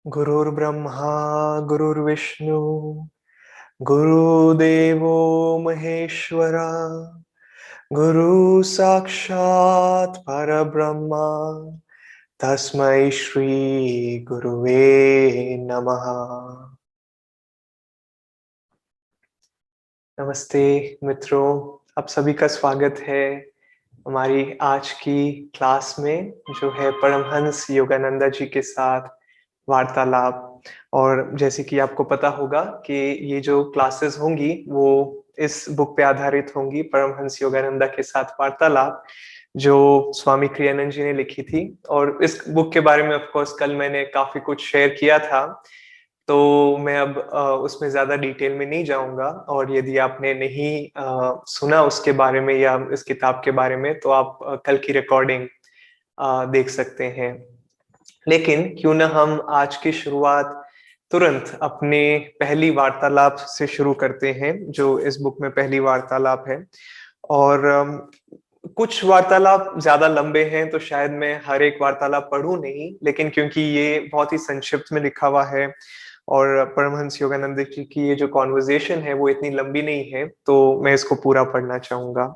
गुरुर्ब्रह्मा गुरुर्विष्णु गुरुदेवो महेश्वरा गुरु साक्षात् परब्रह्मा तस्मै श्री गुरुवे नमः। नमस्ते मित्रों, आप सभी का स्वागत है हमारी आज की क्लास में, जो है परमहंस योगानंदा जी के साथ वार्तालाप। और जैसे कि आपको पता होगा कि ये जो क्लासेस होंगी वो इस बुक पे आधारित होंगी, परमहंस योगानंदा के साथ वार्तालाप, जो स्वामी क्रियानंद जी ने लिखी थी। और इस बुक के बारे में ऑफ कोर्स कल मैंने काफी कुछ शेयर किया था, तो मैं अब उसमें ज्यादा डिटेल में नहीं जाऊंगा। और यदि आपने नहीं सुना उसके बारे में या इस किताब के बारे में, तो आप कल की रिकॉर्डिंग देख सकते हैं। लेकिन क्यों ना हम आज की शुरुआत तुरंत अपने पहली वार्तालाप से शुरू करते हैं, जो इस बुक में पहली वार्तालाप है। और कुछ वार्तालाप ज्यादा लंबे हैं, तो शायद मैं हर एक वार्तालाप पढ़ूं नहीं, लेकिन क्योंकि ये बहुत ही संक्षिप्त में लिखा हुआ है और परमहंस योगानंद जी की ये जो कॉन्वर्जेशन है वो इतनी लंबी नहीं है, तो मैं इसको पूरा पढ़ना चाहूंगा।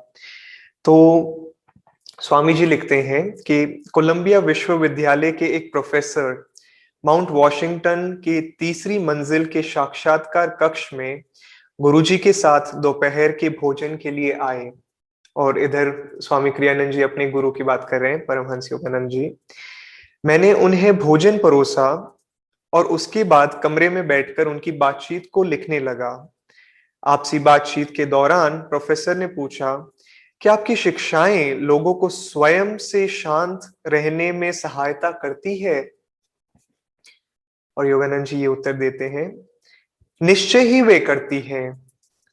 तो स्वामी जी लिखते हैं कि कोलंबिया विश्वविद्यालय के एक प्रोफेसर माउंट वॉशिंगटन की तीसरी मंजिल के साक्षात्कार कक्ष में गुरुजी के साथ दोपहर के भोजन के लिए आए। और इधर स्वामी क्रियानंद जी अपने गुरु की बात कर रहे हैं, परमहंस योगानंद जी। मैंने उन्हें भोजन परोसा और उसके बाद कमरे में बैठकर उनकी बातचीत को लिखने लगा। आपसी बातचीत के दौरान प्रोफेसर ने पूछा, क्या आपकी शिक्षाएं लोगों को स्वयं से शांत रहने में सहायता करती है? और योगानंद जी ये उत्तर देते हैं, निश्चय ही वे करती हैं।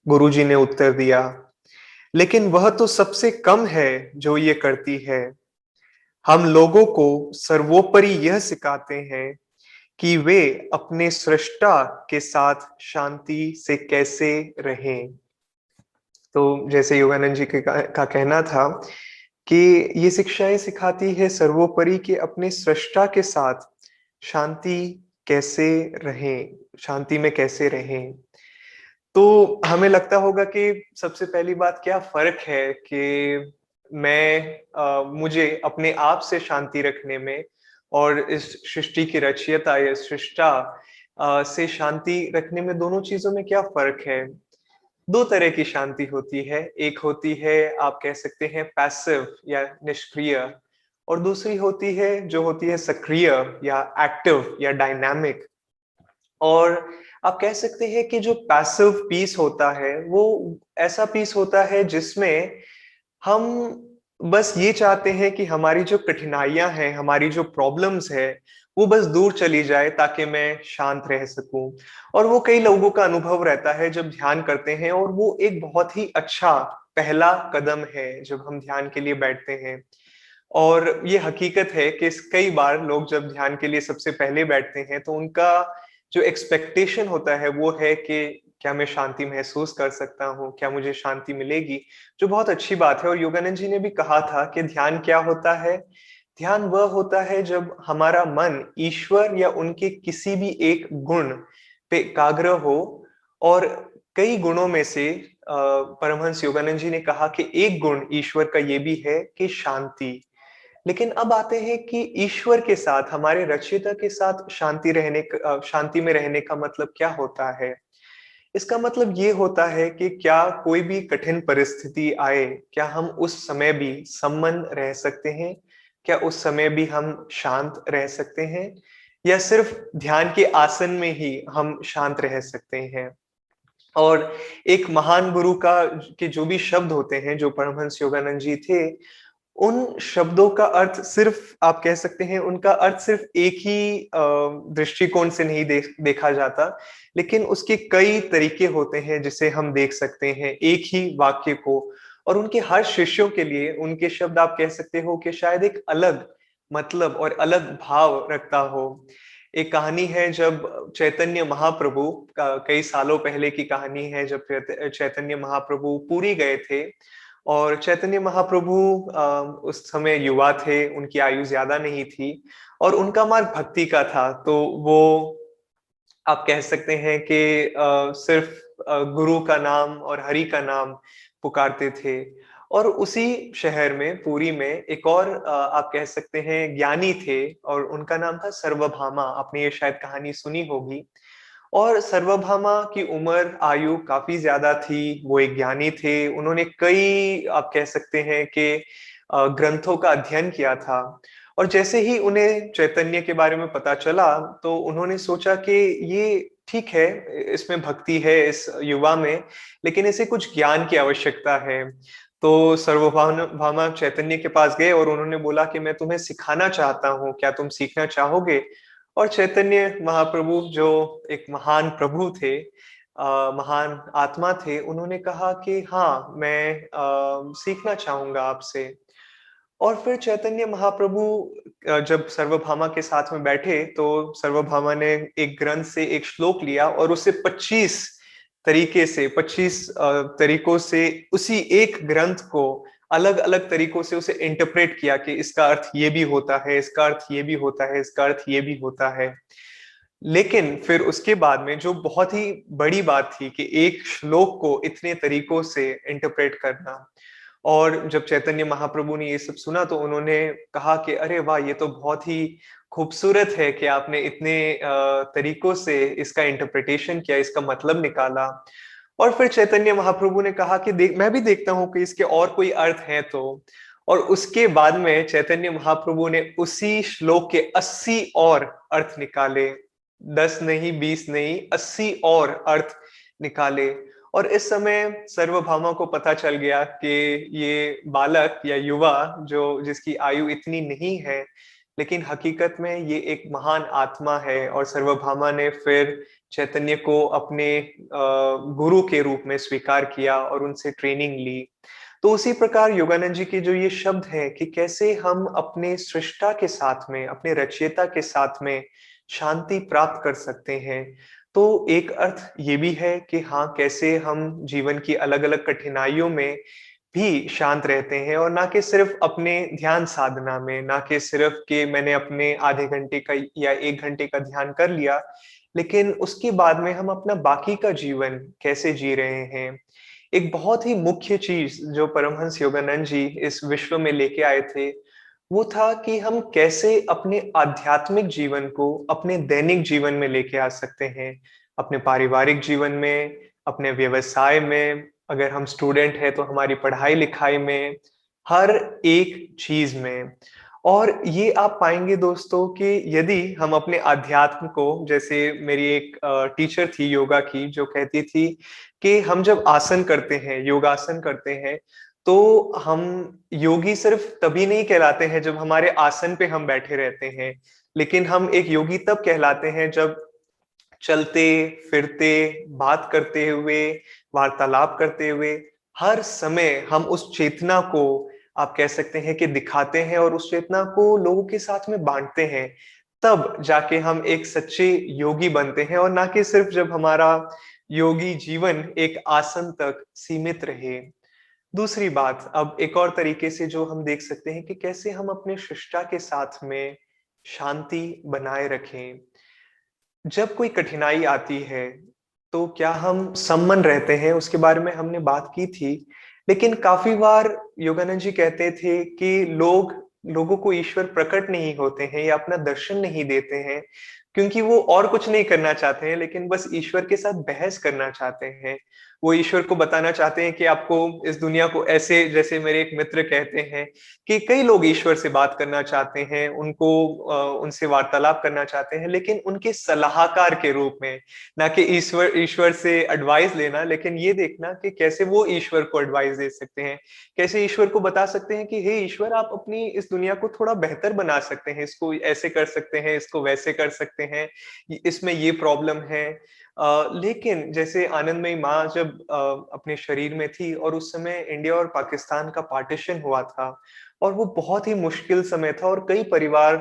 गुरुजी ने उत्तर दिया, लेकिन वह तो सबसे कम है जो ये करती है। हम लोगों को सर्वोपरि यह सिखाते हैं कि वे अपने सृष्टा के साथ शांति से कैसे रहें। तो जैसे योगानंद जी का कहना था कि ये शिक्षाएं सिखाती है सर्वोपरि कि अपने सृष्टा के साथ शांति कैसे रहें, शांति में कैसे रहें। तो हमें लगता होगा कि सबसे पहली बात क्या फर्क है कि मुझे अपने आप से शांति रखने में और इस सृष्टि की रचयिता या सृष्टा से शांति रखने में, दोनों चीजों में क्या फर्क है? दो तरह की शांति होती है। एक होती है, आप कह सकते हैं, पैसिव या निष्क्रिय, और दूसरी होती है जो होती है सक्रिय या एक्टिव या डायनामिक। और आप कह सकते हैं कि जो पैसिव पीस होता है वो ऐसा पीस होता है जिसमें हम बस ये चाहते हैं कि हमारी जो कठिनाइयां हैं, हमारी जो प्रॉब्लम्स है, वो बस दूर चली जाए ताकि मैं शांत रह सकूं। और वो कई लोगों का अनुभव रहता है जब ध्यान करते हैं, और वो एक बहुत ही अच्छा पहला कदम है जब हम ध्यान के लिए बैठते हैं। और ये हकीकत है कि कई बार लोग जब ध्यान के लिए सबसे पहले बैठते हैं तो उनका जो एक्सपेक्टेशन होता है वो है कि क्या मैं शांति महसूस कर सकता हूँ, क्या मुझे शांति मिलेगी, जो बहुत अच्छी बात है। और योगानंद जी ने भी कहा था कि ध्यान क्या होता है? ध्यान वह होता है जब हमारा मन ईश्वर या उनके किसी भी एक गुण पे एकाग्र हो। और कई गुणों में से परमहंस योगानंद जी ने कहा कि एक गुण ईश्वर का ये भी है कि शांति। लेकिन अब आते हैं कि ईश्वर के साथ, हमारे रचयिता के साथ शांति में रहने का मतलब क्या होता है? इसका मतलब ये होता है कि क्या कोई भी कठिन परिस्थिति आए, क्या हम उस समय भी सम्मन रह सकते हैं? क्या उस समय भी हम शांत रह सकते हैं? या सिर्फ ध्यान के आसन में ही हम शांत रह सकते हैं? और एक महान गुरु का के जो भी शब्द होते हैं, जो परमहंस योगानंद जी थे, उन शब्दों का अर्थ सिर्फ, आप कह सकते हैं, उनका अर्थ सिर्फ एक ही दृष्टिकोण से नहीं देखा जाता, लेकिन उसके कई तरीके होते हैं जिसे हम देख सकते हैं एक ही वाक्य को। और उनके हर शिष्यों के लिए उनके शब्द, आप कह सकते हो कि शायद एक अलग मतलब और अलग भाव रखता हो। एक कहानी है, जब चैतन्य महाप्रभु कई सालों पहले की कहानी है, जब चैतन्य महाप्रभु पुरी गए थे। और चैतन्य महाप्रभु उस समय युवा थे, उनकी आयु ज्यादा नहीं थी। और उनका मार्ग भक्ति का था। तो वो आप कह सकते हैं कि सिर्फ गुरु का नाम और हरि का नाम पुकारते थे। और उसी शहर में, पुरी में, एक और आप कह सकते हैं ज्ञानी थे, और उनका नाम था सर्वभामा। आपने ये शायद कहानी सुनी होगी। और सर्वभामा की उम्र आयु काफी ज्यादा थी। वो एक ज्ञानी थे। उन्होंने कई, आप कह सकते हैं कि ग्रंथों का अध्ययन किया था। और जैसे ही उन्हें चैतन्य के बारे में पता चला, तो उन्होंने सोचा कि ये ठीक है, इसमें भक्ति है इस युवा में, लेकिन इसे कुछ ज्ञान की आवश्यकता है। तो सर्वभामा चैतन्य के पास गए और उन्होंने बोला कि मैं तुम्हें सिखाना चाहता हूँ, क्या तुम सीखना चाहोगे? और चैतन्य महाप्रभु, जो एक महान प्रभु थे, महान आत्मा थे, उन्होंने कहा कि हाँ, मैं सीखना चाहूंगा आपसे। और फिर चैतन्य महाप्रभु जब सर्वभामा के साथ में बैठे, तो सर्वभामा ने एक ग्रंथ से एक श्लोक लिया और उसे 25 तरीकों से उसी एक ग्रंथ को अलग अलग तरीकों से उसे इंटरप्रेट किया कि इसका अर्थ ये भी होता है, इसका अर्थ ये भी होता है, इसका अर्थ ये भी होता है। लेकिन फिर उसके बाद में जो बहुत ही बड़ी बात थी कि एक श्लोक को इतने तरीकों से इंटरप्रेट करना। और जब चैतन्य महाप्रभु ने ये सब सुना, तो उन्होंने कहा कि अरे वाह, ये तो बहुत ही खूबसूरत है कि आपने इतने तरीकों से इसका इंटरप्रिटेशन किया, इसका मतलब निकाला। और फिर चैतन्य महाप्रभु ने कहा कि मैं भी देखता हूं कि इसके और कोई अर्थ है तो। और उसके बाद में चैतन्य महाप्रभु ने उसी श्लोक के 80 और अर्थ निकाले। 10 नहीं, 20 नहीं, 80 और अर्थ निकाले। और इस समय सर्वभामा को पता चल गया कि ये बालक या युवा, जो जिसकी आयु इतनी नहीं है, लेकिन हकीकत में ये एक महान आत्मा है। और सर्वभामा ने फिर चैतन्य को अपने गुरु के रूप में स्वीकार किया और उनसे ट्रेनिंग ली। तो उसी प्रकार योगानंद जी के जो ये शब्द हैं कि कैसे हम अपने सृष्टा के साथ में, अपने रचयिता के साथ में शांति प्राप्त कर सकते हैं। तो एक अर्थ ये भी है कि हाँ, कैसे हम जीवन की अलग अलग कठिनाइयों में भी शांत रहते हैं, और ना कि सिर्फ अपने ध्यान साधना में, ना कि सिर्फ कि मैंने अपने आधे घंटे का या 1 घंटे का ध्यान कर लिया, लेकिन उसके बाद में हम अपना बाकी का जीवन कैसे जी रहे हैं। एक बहुत ही मुख्य चीज जो परमहंस योगानंद जी इस विश्व में लेके आए थे, वो था कि हम कैसे अपने आध्यात्मिक जीवन को अपने दैनिक जीवन में लेके आ सकते हैं। अपने पारिवारिक जीवन में, अपने व्यवसाय में, अगर हम स्टूडेंट हैं तो हमारी पढ़ाई लिखाई में, हर एक चीज में। और ये आप पाएंगे दोस्तों कि यदि हम अपने अध्यात्म को, जैसे मेरी एक टीचर थी योगा की, जो कहती थी कि हम जब आसन करते हैं, योगासन करते हैं, तो हम योगी सिर्फ तभी नहीं कहलाते हैं जब हमारे आसन पे हम बैठे रहते हैं, लेकिन हम एक योगी तब कहलाते हैं जब चलते फिरते, बात करते हुए, वार्तालाप करते हुए, हर समय हम उस चेतना को, आप कह सकते हैं कि दिखाते हैं, और उस चेतना को लोगों के साथ में बांटते हैं। तब जाके हम एक सच्चे योगी बनते हैं, और ना कि सिर्फ जब हमारा योगी जीवन एक आसन तक सीमित रहे। दूसरी बात, अब एक और तरीके से जो हम देख सकते हैं कि कैसे हम अपने शिष्टा के साथ में शांति बनाए रखें। जब कोई कठिनाई आती है, तो क्या हम सम्मन रहते हैं, उसके बारे में हमने बात की थी। लेकिन काफी बार योगानंद जी कहते थे कि लोगों को ईश्वर प्रकट नहीं होते हैं या अपना दर्शन नहीं देते हैं, क्योंकि वो और कुछ नहीं करना चाहते हैं, लेकिन बस ईश्वर के साथ बहस करना चाहते हैं। वो ईश्वर को बताना चाहते हैं कि आपको इस दुनिया को ऐसे, जैसे मेरे एक मित्र कहते हैं कि कई लोग ईश्वर से बात करना चाहते हैं, उनसे वार्तालाप करना चाहते हैं, लेकिन उनके सलाहकार के रूप में, ना कि ईश्वर से एडवाइस लेना, लेकिन ये देखना कि कैसे वो ईश्वर को एडवाइस दे सकते हैं, कैसे ईश्वर को बता सकते हैं कि हे ईश्वर, आप अपनी इस दुनिया को थोड़ा बेहतर बना सकते हैं, इसको ऐसे कर सकते हैं, इसको वैसे कर सकते हैं, इसमें ये प्रॉब्लम है। लेकिन जैसे आनंदमयी माँ जब अपने शरीर में थी, और उस समय इंडिया और पाकिस्तान का पार्टीशन हुआ था, और वो बहुत ही मुश्किल समय था, और कई परिवार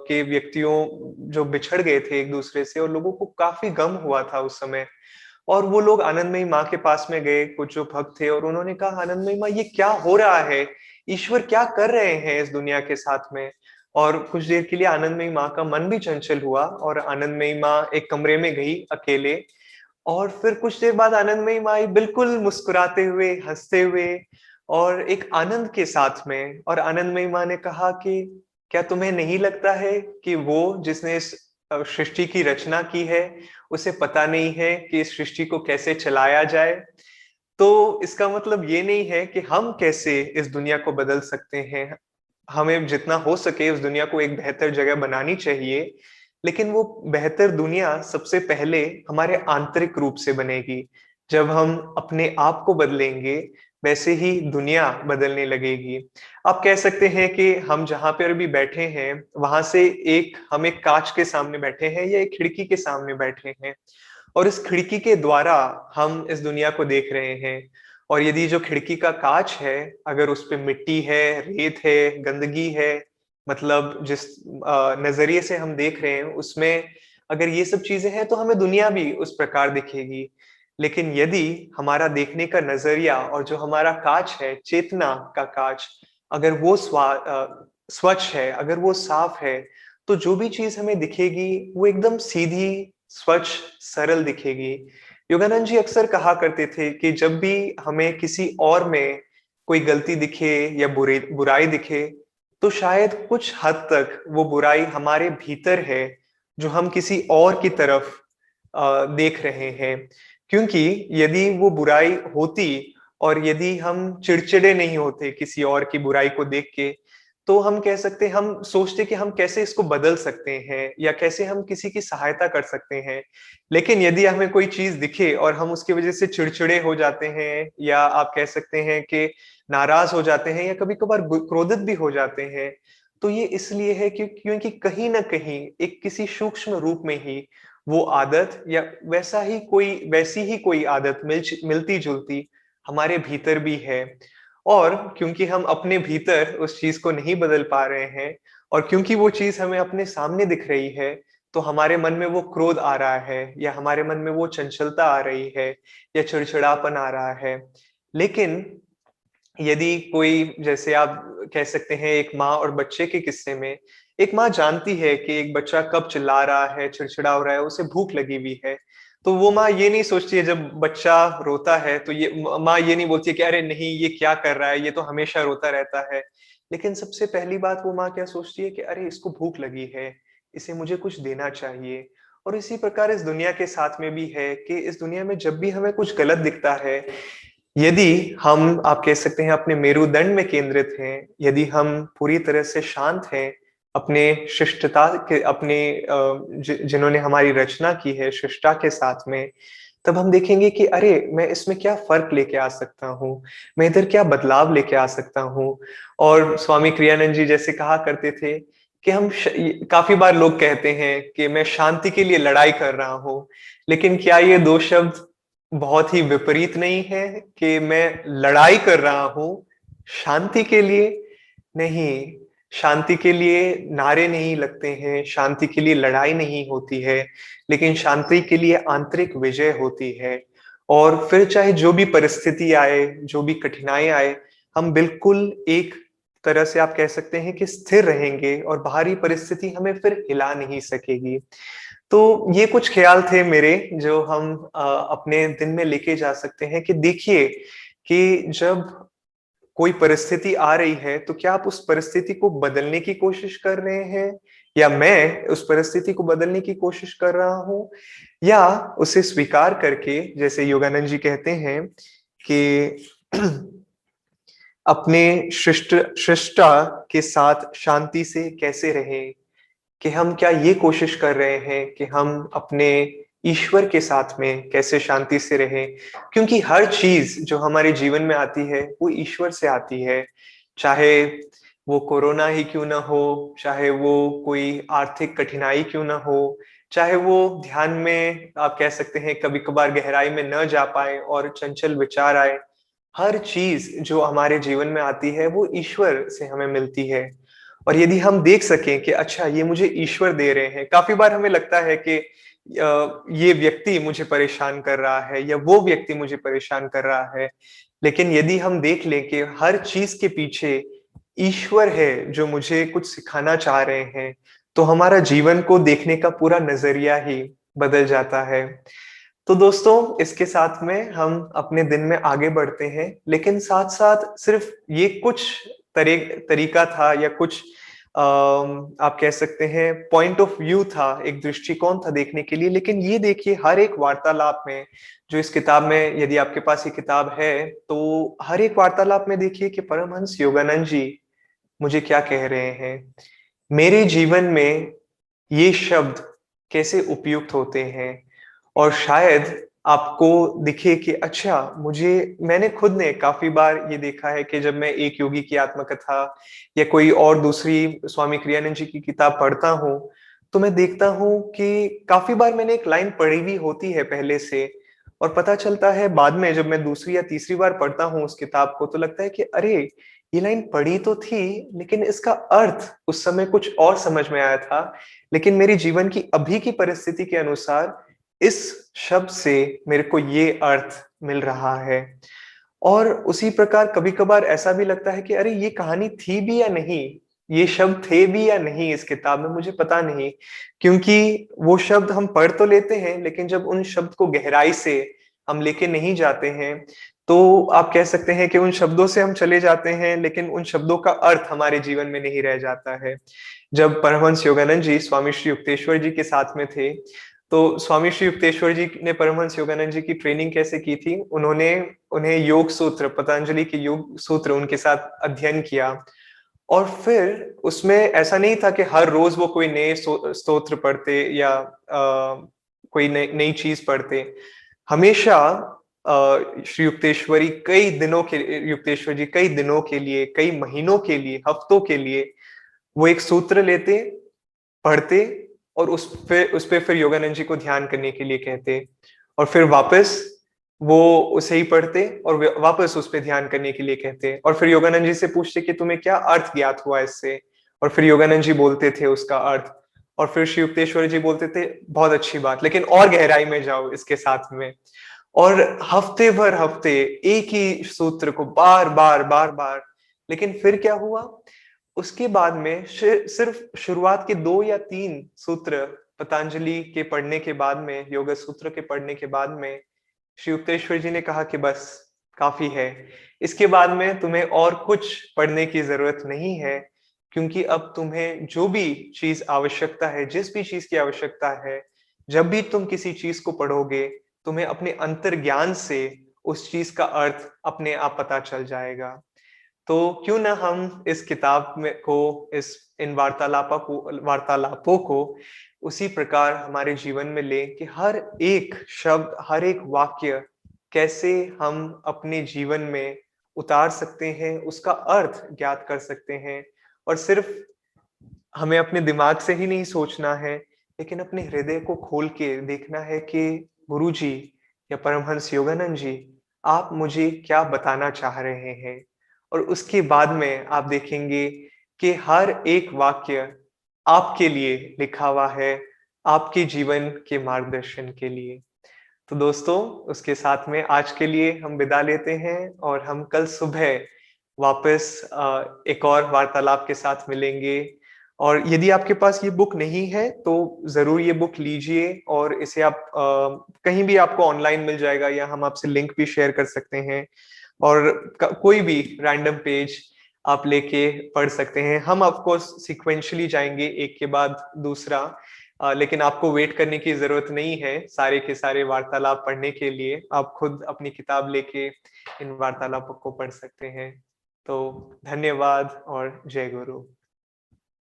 के व्यक्तियों जो बिछड़ गए थे एक दूसरे से, और लोगों को काफी गम हुआ था उस समय। और वो लोग आनंदमयी माँ के पास में गए, कुछ जो भक्त थे, और उन्होंने कहा, आनंदमयी माँ, ये क्या हो रहा है? ईश्वर क्या कर रहे हैं इस दुनिया के साथ में? और कुछ देर के लिए आनंदमयी माँ का मन भी चंचल हुआ और आनंदमयी माँ एक कमरे में गई अकेले। और फिर कुछ देर बाद आनंदमयी माँ आई बिल्कुल मुस्कुराते हुए, हंसते हुए और एक आनंद के साथ में। और आनंदमयी माँ ने कहा कि क्या तुम्हें नहीं लगता है कि वो जिसने इस सृष्टि की रचना की है, उसे पता नहीं है कि इस सृष्टि को कैसे चलाया जाए? तो इसका मतलब ये नहीं है कि हम कैसे इस दुनिया को बदल सकते हैं। हमें जितना हो सके उस दुनिया को एक बेहतर जगह बनानी चाहिए, लेकिन वो बेहतर दुनिया सबसे पहले हमारे आंतरिक रूप से बनेगी। जब हम अपने आप को बदलेंगे, वैसे ही दुनिया बदलने लगेगी। आप कह सकते हैं कि हम जहाँ पर भी बैठे हैं, वहां से हम एक कांच के सामने बैठे हैं या एक खिड़की के सामने बैठे हैं, और इस खिड़की के द्वारा हम इस दुनिया को देख रहे हैं। और यदि जो खिड़की का कांच है, अगर उस पे मिट्टी है, रेत है, गंदगी है, मतलब जिस नजरिए से हम देख रहे हैं उसमें अगर ये सब चीजें हैं, तो हमें दुनिया भी उस प्रकार दिखेगी। लेकिन यदि हमारा देखने का नजरिया और जो हमारा कांच है, चेतना का कांच, अगर वो स्वच्छ है, अगर वो साफ है, तो जो भी चीज हमें दिखेगी वो एकदम सीधी, स्वच्छ, सरल दिखेगी। योगानंद जी अक्सर कहा करते थे कि जब भी हमें किसी और में कोई गलती दिखे या बुराई दिखे, तो शायद कुछ हद तक वो बुराई हमारे भीतर है, जो हम किसी और की तरफ देख रहे हैं। क्योंकि यदि वो बुराई होती और यदि हम चिड़चिड़े नहीं होते किसी और की बुराई को देख के, तो हम कह सकते, हम सोचते कि हम कैसे इसको बदल सकते हैं या कैसे हम किसी की सहायता कर सकते हैं। लेकिन यदि हमें कोई चीज दिखे और हम उसकी वजह से चिड़चिड़े हो जाते हैं, या आप कह सकते हैं कि नाराज हो जाते हैं, या कभी कभार क्रोधित भी हो जाते हैं, तो ये इसलिए है क्योंकि कहीं ना कहीं एक किसी सूक्ष्म रूप में ही वो आदत या वैसी ही कोई आदत मिलती जुलती हमारे भीतर भी है। और क्योंकि हम अपने भीतर उस चीज को नहीं बदल पा रहे हैं, और क्योंकि वो चीज हमें अपने सामने दिख रही है, तो हमारे मन में वो क्रोध आ रहा है, या हमारे मन में वो चंचलता आ रही है, या चिड़चिड़ापन आ रहा है। लेकिन यदि कोई, जैसे आप कह सकते हैं एक माँ और बच्चे के किस्से में, एक माँ जानती है कि एक बच्चा कब चिल्ला रहा है, चिड़चिड़ा हो रहा है, उसे भूख लगी हुई है। तो वो माँ ये नहीं सोचती है जब बच्चा रोता है, तो ये माँ ये नहीं बोलती है कि अरे नहीं, ये क्या कर रहा है, ये तो हमेशा रोता रहता है। लेकिन सबसे पहली बात वो माँ क्या सोचती है कि अरे इसको भूख लगी है, इसे मुझे कुछ देना चाहिए। और इसी प्रकार इस दुनिया के साथ में भी है कि इस दुनिया में जब भी हमें कुछ गलत दिखता है, यदि हम, आप कह सकते हैं, अपने मेरुदंड में केंद्रित हैं, यदि हम पूरी तरह से शांत हैं अपने शिष्टता के, अपने जिन्होंने हमारी रचना की है शिष्टता के साथ में, तब हम देखेंगे कि अरे मैं इसमें क्या फर्क लेके आ सकता हूँ, मैं इधर क्या बदलाव लेके आ सकता हूँ। और स्वामी क्रियानंद जी जैसे कहा करते थे कि काफी बार लोग कहते हैं कि मैं शांति के लिए लड़ाई कर रहा हूँ, लेकिन क्या ये दो शब्द बहुत ही विपरीत नहीं है कि मैं लड़ाई कर रहा हूं शांति के लिए? नहीं, शांति के लिए नारे नहीं लगते हैं, शांति के लिए लड़ाई नहीं होती है, लेकिन शांति के लिए आंतरिक विजय होती है। और फिर चाहे जो भी परिस्थिति आए, जो भी कठिनाई आए, हम बिल्कुल एक तरह से, आप कह सकते हैं कि स्थिर रहेंगे, और बाहरी परिस्थिति हमें फिर हिला नहीं सकेगी। तो ये कुछ ख्याल थे मेरे, जो हम अपने दिन में लेके जा सकते हैं कि देखिए कि जब कोई परिस्थिति आ रही है, तो क्या आप उस परिस्थिति को बदलने की कोशिश कर रहे हैं, या मैं उस परिस्थिति को बदलने की कोशिश कर रहा हूं, या उसे स्वीकार करके, जैसे योगानंद जी कहते हैं कि अपने शिष्टा के साथ शांति से कैसे रहें, कि हम क्या ये कोशिश कर रहे हैं कि हम अपने ईश्वर के साथ में कैसे शांति से रहें। क्योंकि हर चीज जो हमारे जीवन में आती है वो ईश्वर से आती है। चाहे वो कोरोना ही क्यों ना हो, चाहे वो कोई आर्थिक कठिनाई क्यों ना हो, चाहे वो ध्यान में, आप कह सकते हैं, कभी कभार गहराई में न जा पाए और चंचल विचार आए, हर चीज जो हमारे जीवन में आती है वो ईश्वर से हमें मिलती है। और यदि हम देख सकें कि अच्छा ये मुझे ईश्वर दे रहे हैं, काफी बार हमें लगता है कि ये व्यक्ति मुझे परेशान कर रहा है या वो व्यक्ति मुझे परेशान कर रहा है, लेकिन यदि हम देख लें कि हर चीज के पीछे ईश्वर है जो मुझे कुछ सिखाना चाह रहे हैं, तो हमारा जीवन को देखने का पूरा नजरिया ही बदल जाता है। तो दोस्तों, इसके साथ में हम अपने दिन में आगे बढ़ते हैं, लेकिन साथ-साथ सिर्फ ये कुछ तरीका था या कुछ आप कह सकते हैं पॉइंट ऑफ व्यू था, एक दृष्टिकोण था देखने के लिए। लेकिन ये देखिए, हर एक वार्तालाप में जो इस किताब में, यदि आपके पास ये किताब है, तो हर एक वार्तालाप में देखिए कि परमहंस योगानंद जी मुझे क्या कह रहे हैं। मेरे जीवन में ये शब्द कैसे उपयुक्त होते हैं, और शायद आपको दिखे कि अच्छा, मुझे मैंने खुद ने काफ़ी बार ये देखा है कि जब मैं एक योगी की आत्मकथा या कोई और दूसरी स्वामी क्रियानंद जी की किताब पढ़ता हूँ, तो मैं देखता हूँ कि काफ़ी बार मैंने एक लाइन पढ़ी हुई होती है पहले से, और पता चलता है बाद में जब मैं दूसरी या तीसरी बार पढ़ता हूँ उस किताब को, तो लगता है कि अरे! ये लाइन पढ़ी तो थी, लेकिन इसका अर्थ उस समय कुछ और समझ में आया था। लेकिन मेरे जीवन की अभी की परिस्थिति के अनुसार इस शब्द से मेरे को ये अर्थ मिल रहा है। और उसी प्रकार कभी-कभार ऐसा भी लगता है कि अरे, ये कहानी थी भी या नहीं? ये शब्द थे भी या नहीं इस किताब में? मुझे पता नहीं। क्योंकि वो शब्द हम पढ़ तो लेते हैं, लेकिन जब उन शब्द को गहराई से हम लेके नहीं जाते हैं, तो आप कह सकते हैं कि उन शब्दों से हम चले जाते हैं, लेकिन उन शब्दों का अर्थ हमारे जीवन में नहीं रह जाता है। जब परमहंस योगानंद जी स्वामी श्री युक्तेश्वर जी के साथ में थे, तो स्वामी श्री युक्तेश्वर जी ने परमहंस योगानंद जी की ट्रेनिंग कैसे की थी? उन्होंने उन्हें योग सूत्र, पतंजलि के योग सूत्र उनके साथ अध्ययन किया, और फिर उसमें ऐसा नहीं था कि हर रोज वो कोई नए स्तोत्र पढ़ते या कोई नई नई चीज पढ़ते। हमेशा श्री युक्तेश्वर जी कई दिनों के लिए, कई महीनों के लिए, हफ्तों के लिए वो एक सूत्र लेते, पढ़ते, और उस पे फिर योगानंद जी को ध्यान करने के लिए कहते, और फिर वापस वो उसे ही पढ़ते और वापस उस पे ध्यान करने के लिए कहते, और फिर योगानंद जी से पूछते कि तुम्हें क्या अर्थ ज्ञात हुआ इससे, और फिर योगानंद जी बोलते थे उसका अर्थ, और फिर श्री युक्तेश्वर जी बोलते थे बहुत अच्छी बात, लेकिन और गहराई में जाओ इसके साथ में। और हफ्ते भर हफ्ते एक ही सूत्र को बार बार बार बार। लेकिन फिर क्या हुआ? उसके बाद में सिर्फ शुरुआत के 2 या 3 सूत्र पतंजलि के पढ़ने के बाद में, योग सूत्र के पढ़ने के बाद में, श्री युक्तेश्वर जी ने कहा कि बस काफी है। इसके बाद में तुम्हें और कुछ पढ़ने की जरूरत नहीं है, क्योंकि अब तुम्हें जो भी चीज आवश्यकता है, जिस भी चीज की आवश्यकता है, जब भी तुम किसी चीज को पढ़ोगे, तुम्हें अपने अंतर्ज्ञान से उस चीज का अर्थ अपने आप पता चल जाएगा। तो क्यों ना हम इस किताब में को, इस इन वार्तालापों को उसी प्रकार हमारे जीवन में लें कि हर एक शब्द, हर एक वाक्य कैसे हम अपने जीवन में उतार सकते हैं, उसका अर्थ ज्ञात कर सकते हैं। और सिर्फ हमें अपने दिमाग से ही नहीं सोचना है, लेकिन अपने हृदय को खोल के देखना है कि गुरुजी या परमहंस योगानंद जी, आप मुझे क्या बताना चाह रहे हैं। और उसके बाद में आप देखेंगे कि हर एक वाक्य आपके लिए लिखा हुआ है, आपके जीवन के मार्गदर्शन के लिए। तो दोस्तों, उसके साथ में आज के लिए हम विदा लेते हैं, और हम कल सुबह वापस एक और वार्तालाप के साथ मिलेंगे। और यदि आपके पास ये बुक नहीं है, तो ज़रूर ये बुक लीजिए, और इसे आप कहीं भी आपको ऑनलाइन मिल जाएगा, या हम आपसे लिंक भी शेयर कर सकते हैं, और कोई भी रैंडम पेज आप लेके पढ़ सकते हैं। हम आपको सीक्वेंशियली जाएंगे एक के बाद दूसरा, लेकिन आपको वेट करने की जरूरत नहीं है सारे के सारे वार्तालाप पढ़ने के लिए। आप खुद अपनी किताब लेके इन वार्तालापों को पढ़ सकते हैं। तो धन्यवाद और जय गुरु।